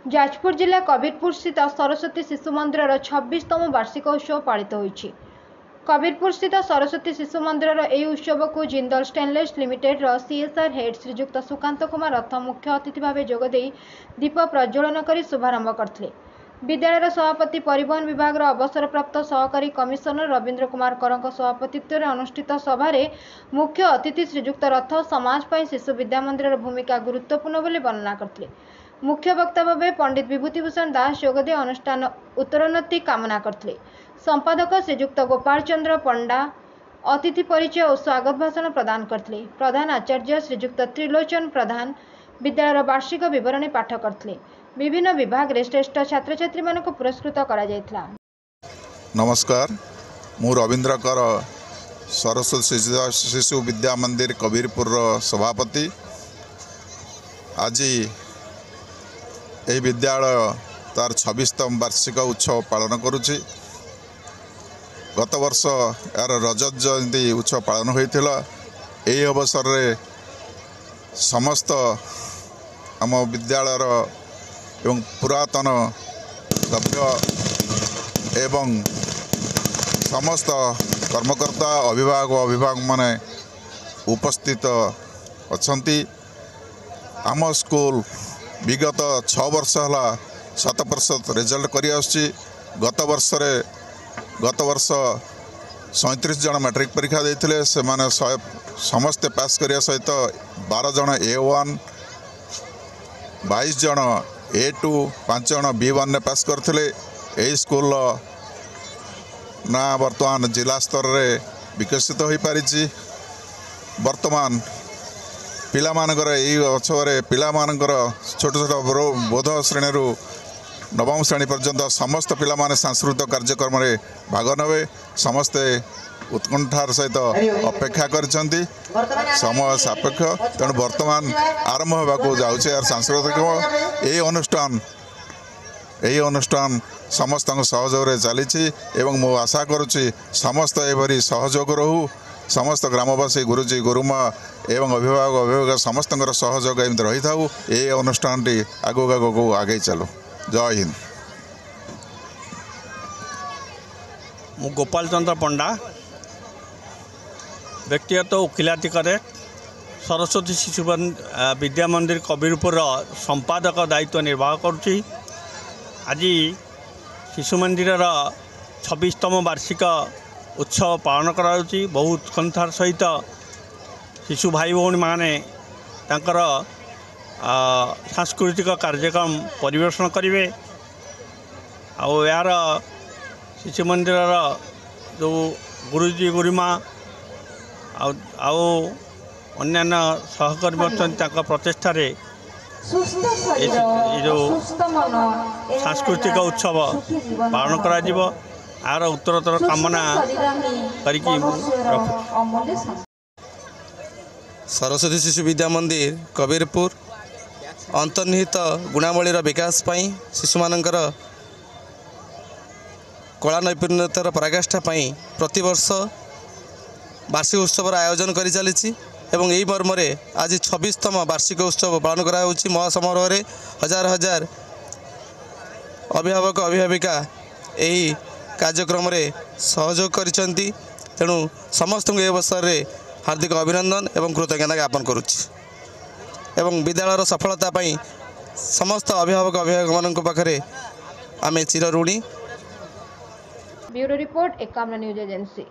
जाजपुर जिला कबीरपुर स्थित सरस्वती शिशु मंदिर 26तम वार्षिक उत्सव पालित होइछि। कबीरपुर स्थित सरस्वती शिशु मंदिर यह उत्सव को Jindal stainless limited CSR head Srijukta Sukant Kumar Rath मुख्य अतिथि भाव जोगदे दीप प्रज्वलन कर शुभारंभ करथिले। विद्यालय सभापति परिवहन विभाग अवसरप्राप्त सहकारी कमिशनर रवींद्र कुमार करଙ୍କ सभापतित्व में अनुष्ठित सभा मुख्य अतिथि श्रीजुक्त रथ समाज पर शिशु विद्या मंदिर भूमिका गुरुत्वपूर्ण बोली वर्णना करथिले। मुख्य वक्ता भाव पंडित विभूतिभूषण दास जोगदे अनुष्ठान उत्तरोन्नति कामना करथिले। संपादक श्रीजुक्त गोपाल चंद्र पंडा अतिथि परिचय और स्वागत भाषण प्रदान करथिले। प्रधान आचार्य श्रीजुक्त त्रिलोचन प्रधान विद्यालय वार्षिक विवरणी पाठ करथिले। विभिन्न विभाग रे श्रेष्ठ छात्र छात्री मान को पुरस्कृत करा जायतला। नमस्कार, मु रवींद्र कर सरस्वती शिशु विद्या मंदिर कबीरपुर सभापति। आज यह विद्यालय तार 26तम वार्षिक उत्सव पालन करुछि। गत वर्ष यार रजत जयंती उत्सव पालन होइथिला। एही अवसर रे समस्त आम विद्यालयर एवं पुरातन सभ्य एवं समस्त कर्मकर्ता अभिभावक माने उपस्थित अछंती। आम स्कूल विगत 6 वर्ष है 100% रिजल्ट करी आछि। गत वर्ष 37 जन मैट्रिक परीक्षा देते से माने समस्ते पास करिया सहित 12 जन A1, 22 जन A2, 5 जन B1 ने पास करते। यही स्कूल ना वर्तमान जिला स्तर रे विकसित हो पारिछि। वर्तमान पिला मानकर यही उत्सव पिला मानकर छोट छोट बोध श्रेणी रु नवम श्रेणी पर्यंत समस्त पिला माने सांस्कृतिक कार्यक्रम रे भाग नेबे। समस्ते उत्कंठार सहित अपेक्षा करछंती। समय सापेक्ष तेणु वर्तमान आरंभ होगा जाउछे यार सांस्कृतिक यही अनुष्ठान समस्त सहयोग चली। एवं मो आशा करुच्ची समस्त एभरी सहयोग रहू। समस्त ग्रामवासी गुरुजी गुरुमा एवं अभिभावक समस्त सहयोग एमती रही था। ये अनुष्ठान टी आगू आगे चलो। जय हिंद। मु गोपाल चंद्र पंडा व्यक्तिगत वकिलाती करे। सरस्वती शिशु विद्या मंदिर कबीरपुर संपादक दायित्व निर्वाह करुच्ची। आज शिशु मंदिर 26तम वार्षिक उत्सव पालन कराउची। बहुत उत्कंठार सहित शिशु भाई भौणी माने तांकर सांस्कृतिक कार्यक्रम परिवेषण करेंगे। यार शिशु मंदिर जो गुरुजी गुरुमा अन्यान्य सहकर्मी अच्छा प्रचेषा जो सांस्कृतिक उत्सव पालन करा जीवो आर उत्तरोत्तर कामना करिकी सरस्वती शिशु विद्या मंदिर कबीरपुर अंतर्निहित गुणावलीर विकास पाई शिशु मानकर कला नैपुण्यतार पराकाष्ठा पाई प्रतिवर्ष वार्षिक उत्सव आयोजन करि चली। एवं यही मर्म आज 26तम वार्षिक उत्सव पालन करा होछि। महासमारोह हजार हजार अभिभावक अभिभाविका यही कार्यक्रम रे सहयोग करिसेंती। तेणु समस्त ए अवसर रे हार्दिक अभिनंदन एवं कृतज्ञता ज्ञापन करुच्ची। एवं विद्यालयर सफलता पाई समस्त अभिभावक अभिभावक पाखरे आमे चिर ऋणी। Bureau report Ekamra news agency.